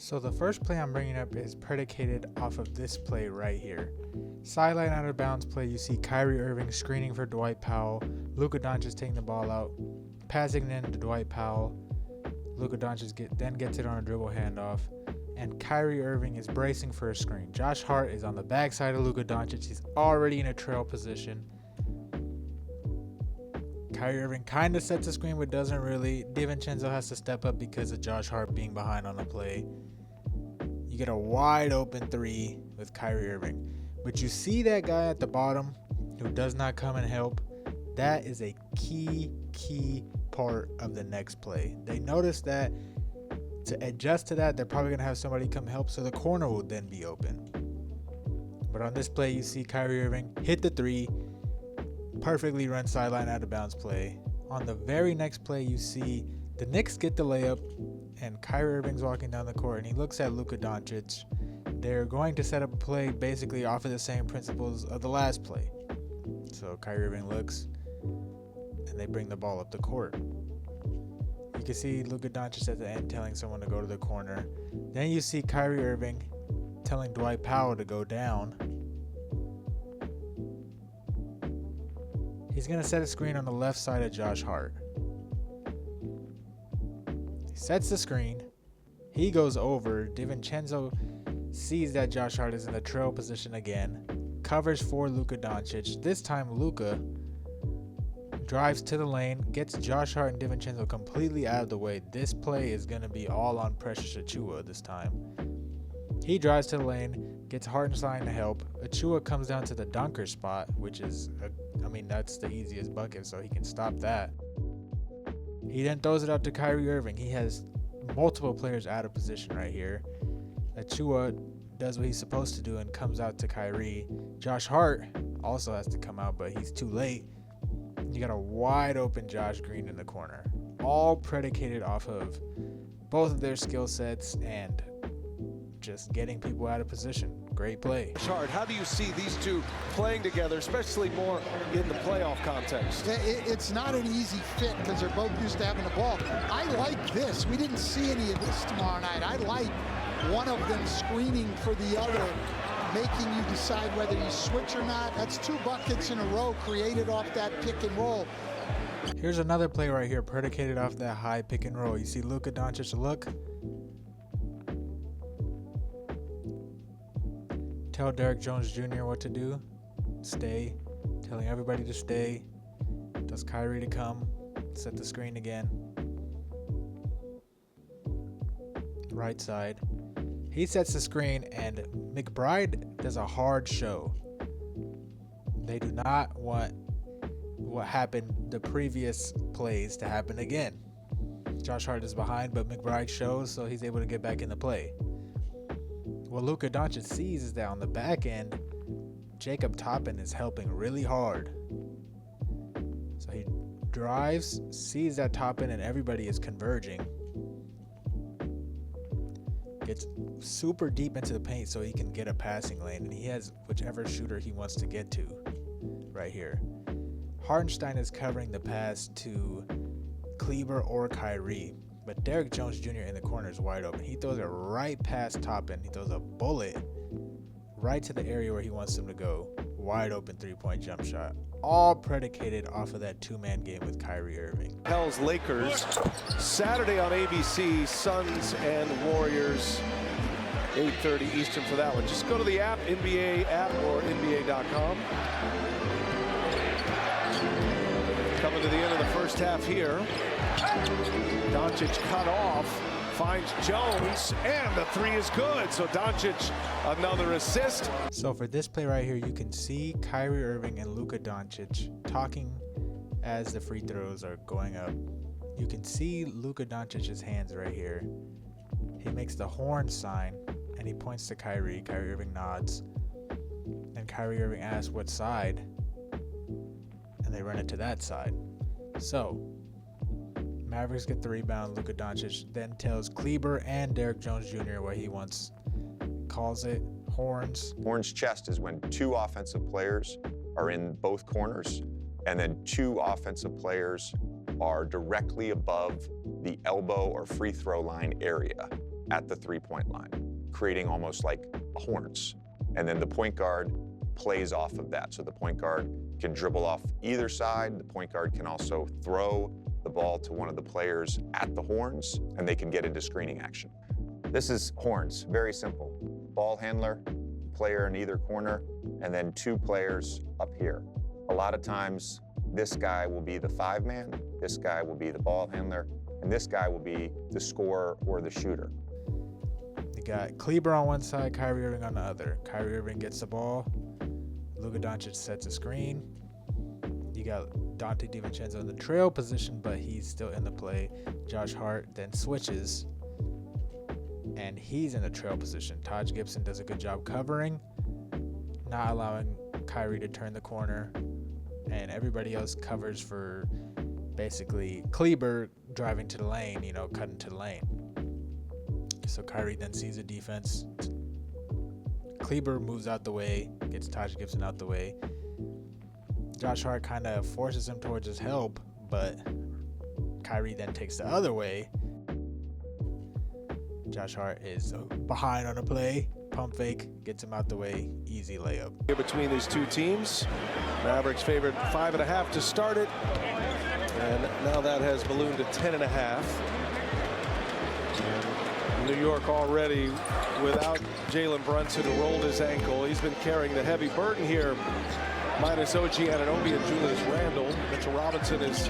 So the first play I'm bringing up is predicated off of this play right here. Sideline out of bounds play, you see Kyrie Irving screening for Dwight Powell. Luka Doncic taking the ball out, passing it in to Dwight Powell. Luka Doncic then gets it on a dribble handoff. And Kyrie Irving is bracing for a screen. Josh Hart is on the backside of Luka Doncic. He's already in a trail position. Kyrie Irving kind of sets a screen, but doesn't really. DiVincenzo has to step up because of Josh Hart being behind on the play. You get a wide open three with Kyrie Irving. But you see that guy at the bottom who does not come and help. That is a key part of the next play. They notice that to adjust to that, they're probably going to have somebody come help, so the corner will then be open. But on this play, you see Kyrie Irving hit the three, perfectly run sideline out of bounds play. On the very next play, you see the Knicks get the layup, and Kyrie Irving's walking down the court, and he looks at Luka Doncic. They're going to set up a play basically off of the same principles of the last play. So Kyrie Irving looks, and they bring the ball up the court. You can see Luka Doncic at the end telling someone to go to the corner. Then you see Kyrie Irving telling Dwight Powell to go down. He's going to set a screen on the left side of Josh Hart. He sets the screen. He goes over. DiVincenzo sees that Josh Hart is in the trail position again. Covers for Luka Doncic. This time Luka drives to the lane, gets Josh Hart and DiVincenzo completely out of the way. This play is going to be all on Precious Achiuwa this time. He drives to the lane, gets Hartenstein to help. Achiuwa comes down to the dunker spot, which is, that's the easiest bucket, so he can stop that. He then throws it up to Kyrie Irving. He has multiple players out of position right here. Achiuwa does what he's supposed to do and comes out to Kyrie. Josh Hart also has to come out, but he's too late. You got a wide open Josh Green in the corner. All predicated off of both of their skill sets and just getting people out of position. Great play. Hart, how do you see these two playing together, especially more in the playoff context? It's not an easy fit because they're both used to having the ball. I like this. We didn't see any of this tomorrow night. I like one of them screening for the other, making you decide whether you switch or not. That's two buckets in a row created off that pick and roll. Here's another play right here predicated off that high pick and roll. You see Luka Doncic look. Tell Derrick Jones Jr. what to do. Stay. Telling everybody to stay. Tells Kyrie to come. Set the screen again. Right side. He sets the screen, and McBride does a hard show. They do not want what happened the previous plays to happen again. Josh Hart is behind, but McBride shows, so he's able to get back in the play. What Luka Doncic sees is that on the back end, Jacob Toppin is helping really hard. So he drives, sees that Toppin, and everybody is converging. Gets super deep into the paint so he can get a passing lane, and he has whichever shooter he wants to get to right here. Hartenstein is covering the pass to Kleber or Kyrie, but Derrick Jones Jr. in the corner is wide open. He throws it right past Toppin. He throws a bullet right to the area where he wants him to go. Wide open three-point jump shot. All predicated off of that two-man game with Kyrie Irving. Pels Lakers Saturday on ABC, Suns and Warriors, 8:30 Eastern for that one. Just go to the app, NBA app or NBA.com. Coming to the end of the first half here. Doncic cut off, finds Jones, and the three is good. So Doncic, another assist. So for this play right here, you can see Kyrie Irving and Luka Doncic talking as the free throws are going up. You can see Luka Doncic's hands right here. He makes the horn sign, and he points to Kyrie. Kyrie Irving nods. And Kyrie Irving asks what side, and they run it to that side. So Mavericks get the rebound. Luka Doncic then tells Kleber and Derrick Jones Jr. what he wants. Calls it horns. Horns chest is when two offensive players are in both corners, and then two offensive players are directly above the elbow or free throw line area. at the three-point line, creating almost like horns. And then the point guard plays off of that. So the point guard can dribble off either side. The point guard can also throw the ball to one of the players at the horns, and they can get into screening action. This is horns, very simple. Ball handler, player in either corner, and then two players up here. A lot of times, this guy will be the five-man, this guy will be the ball handler, and this guy will be the scorer or the shooter. You got Kleber on one side, Kyrie Irving on the other. Kyrie Irving gets the ball. Luka Doncic sets a screen. You got Donte DiVincenzo in the trail position, but he's still in the play. Josh Hart then switches, and he's in the trail position. Taj Gibson does a good job covering, not allowing Kyrie to turn the corner, and everybody else covers for basically Kleber driving to the lane, cutting to the lane. So Kyrie then sees the defense. Kleber moves out the way, gets Taj Gibson out the way. Josh Hart kind of forces him towards his help, but Kyrie then takes the other way. Josh Hart is behind on the play, pump fake, gets him out the way, easy layup. Here between these two teams, Mavericks favored 5.5 to start it, and now that has ballooned to 10.5. New York already without Jalen Brunson, who rolled his ankle. He's been carrying the heavy burden here, minus OG Anunoby and Julius Randle. Mitchell Robinson is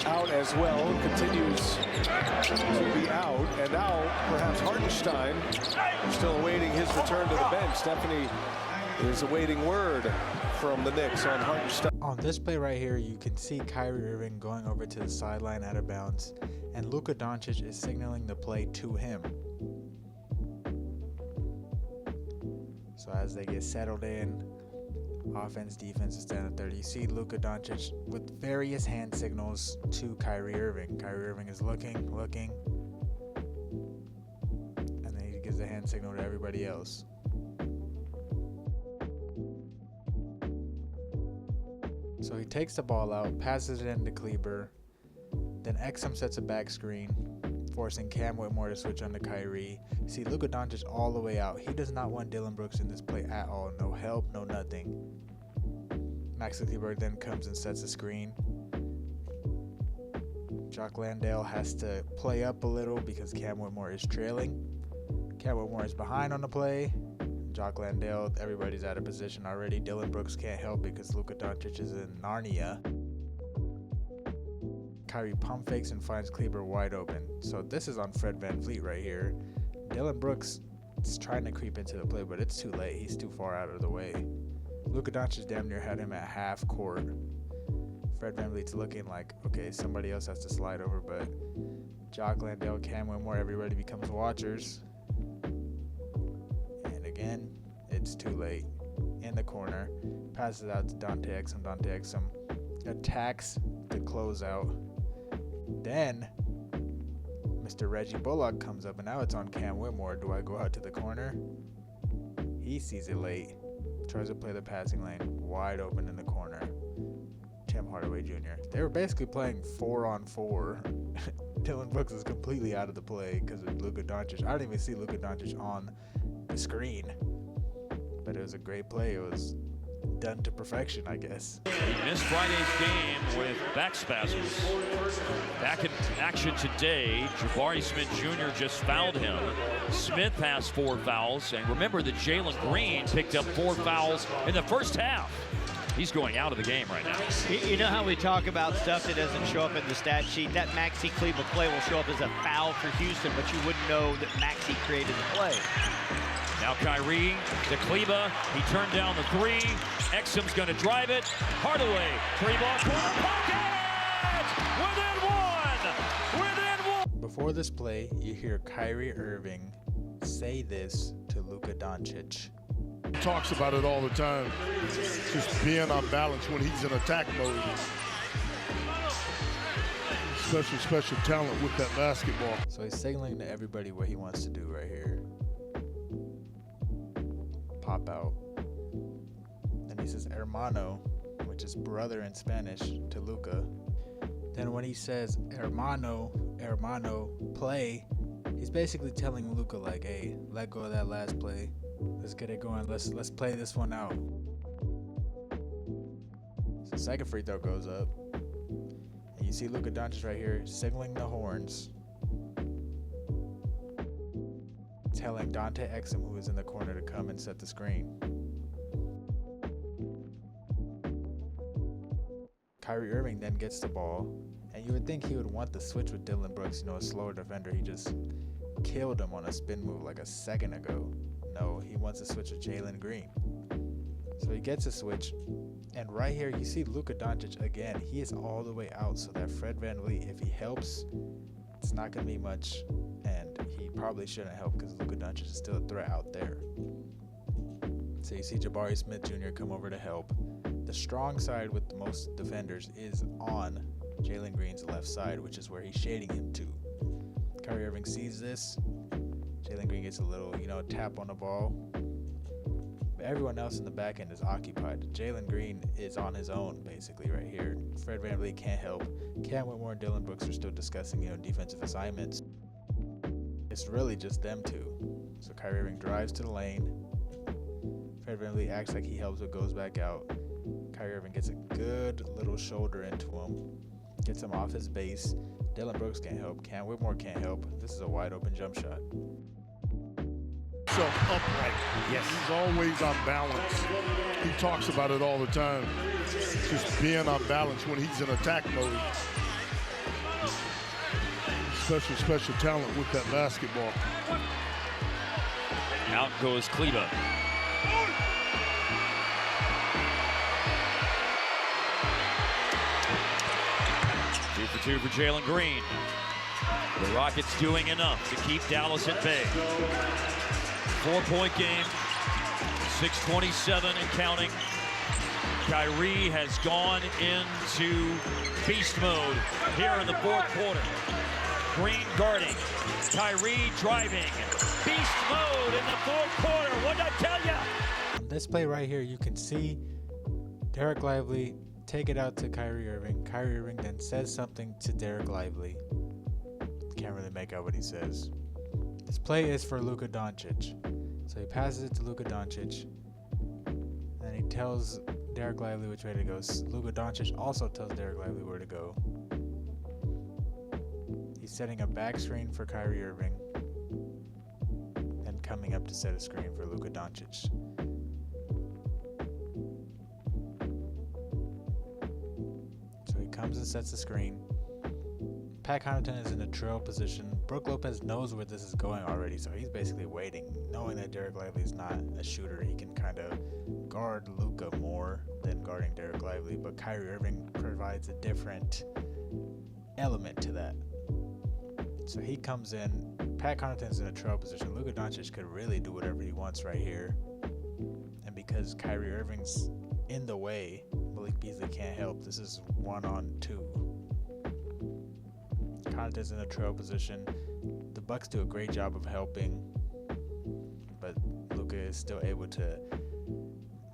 out as well, continues to be out. And now perhaps Hartenstein still awaiting his return to the bench. Stephanie is awaiting word from the Knicks on Hartenstein. On this play right here, you can see Kyrie Irving going over to the sideline out of bounds, and Luka Doncic is signaling the play to him. So as they get settled in, offense, defense is down at 30. You see Luka Doncic with various hand signals to Kyrie Irving. Kyrie Irving is looking, and then he gives a hand signal to everybody else. So he takes the ball out, passes it into Kleber, then Exum sets a back screen, forcing Cam Whitmore to switch on to Kyrie. See Luka Doncic all the way out. He does not want Dillon Brooks in this play at all. No help, no nothing. Maxi Kleber then comes and sets a screen. Jock Landale has to play up a little because Cam Whitmore is trailing. Cam Whitmore is behind on the play. Jock Landale, everybody's out of position already. Dillon Brooks can't help because Luka Doncic is in Narnia. Kyrie pump fakes and finds Kleber wide open. So this is on Fred VanVleet right here. Dillon Brooks is trying to creep into the play, but it's too late. He's too far out of the way. Luka Doncic damn near had him at half court. Fred VanVleet's looking like, okay, somebody else has to slide over, but Jock Landale, Cam Whitmore, everybody becomes watchers. And again, it's too late. In the corner, passes out to Dante Exum. Dante Exum attacks the closeout. Then Mr. Reggie Bullock comes up, and now it's on Cam Whitmore. Do I go out to the corner? He sees it late. Tries to play the passing lane. Wide open in the corner. Tim Hardaway Jr. They were basically playing 4-on-4. Dillon Brooks is completely out of the play because of Luka Doncic. I didn't even see Luka Doncic on the screen. But it was a great play. It was done to perfection, I guess. He missed Friday's game with back spasms. Back in action today, Jabari Smith Jr. just fouled him. Smith has 4 fouls, and remember that Jalen Green picked up 4 fouls in the first half. He's going out of the game right now. You know how we talk about stuff that doesn't show up in the stat sheet? That Maxi Kleber play will show up as a foul for Houston, but you wouldn't know that Maxi created the play. Now Kyrie to Kleber. He turned down the 3. Exum's going to drive it. Hardaway, 3-ball corner pocket! Within one! Before this play, you hear Kyrie Irving say this to Luka Doncic. He talks about it all the time. Just being on balance when he's in attack mode. Special talent with that basketball. So he's signaling to everybody what he wants to do right here. Pop out. Then he says hermano, which is brother in Spanish, to Luka. Then when he says hermano, play, He's basically telling Luka, like, hey, let go of that last play. Let's get it going. Let's play this one out. So second free throw goes up. And you see Luka Doncic right here signaling the horns, telling Dante Exum, who is in the corner, to come and set the screen. Kyrie Irving then gets the ball, and you would think he would want the switch with Dillon Brooks, a slower defender. He just killed him on a spin move like a second ago. No, he wants to switch with Jalen Green. So he gets a switch, and right here you see Luka Doncic again. He is all the way out, so that Fred VanVleet, if he helps, it's not going to be much, and he probably shouldn't help because Luka Doncic is still a threat out there. So you see Jabari Smith Jr. come over to help. The strong side with the most defenders is on Jalen Green's left side, which is where he's shading him to. Kyrie Irving sees this. Jalen Green gets a little, tap on the ball. But everyone else in the back end is occupied. Jalen Green is on his own, basically, right here. Fred VanVleet can't help. Cam Whitmore and Dillon Brooks are still discussing, defensive assignments. It's really just them two. So Kyrie Irving drives to the lane. Fred VanVleet acts like he helps but goes back out. Kyrie Irving gets a good little shoulder into him. Gets him off his base. Dillon Brooks can't help. Cam Whitmore can't help. This is a wide open jump shot. So upright. Yes. He's always on balance. He talks about it all the time. Just being on balance when he's in attack mode. Special talent with that basketball. Out goes Kleber. Two for Jalen Green. The Rockets doing enough to keep Dallas at bay. 4-point game, 6:27 and counting. Kyrie has gone into beast mode here in the fourth quarter. Green guarding, Kyrie driving. Beast mode in the fourth quarter. What'd I tell you? On this play right here, you can see Derek Lively take it out to Kyrie Irving. Kyrie Irving then says something to Derek Lively. Can't really make out what he says. This play is for Luka Doncic. So he passes it to Luka Doncic. And he tells Derek Lively which way to go. Luka Doncic also tells Derek Lively where to go. He's setting a back screen for Kyrie Irving. And coming up to set a screen for Luka Doncic. Comes and sets the screen. Pat Connaughton is in a trail position. Brook Lopez knows where this is going already, so he's basically waiting, knowing that Derek Lively is not a shooter. He can kind of guard Luka more than guarding Derek Lively, but Kyrie Irving provides a different element to that. So he comes in. Pat Connaughton's in a trail position. Luka Doncic could really do whatever he wants right here, and because Kyrie Irving's in the way, Malik Beasley can't help. This is 1-on-2. Connaughton's in a trail position. The Bucks do a great job of helping, but Luka is still able to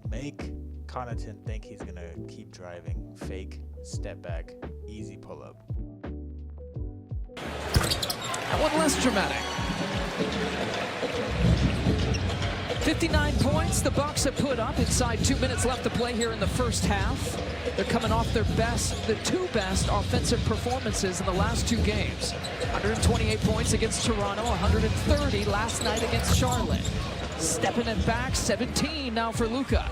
make Connaughton think he's gonna keep driving. Fake, step back, easy pull up. One less dramatic. 59 points the Bucks have put up inside 2 minutes left to play here in the first half. They're coming off the two best offensive performances in the last two games. 128 points against Toronto, 130 last night against Charlotte. Stepping it back, 17 now for Luka.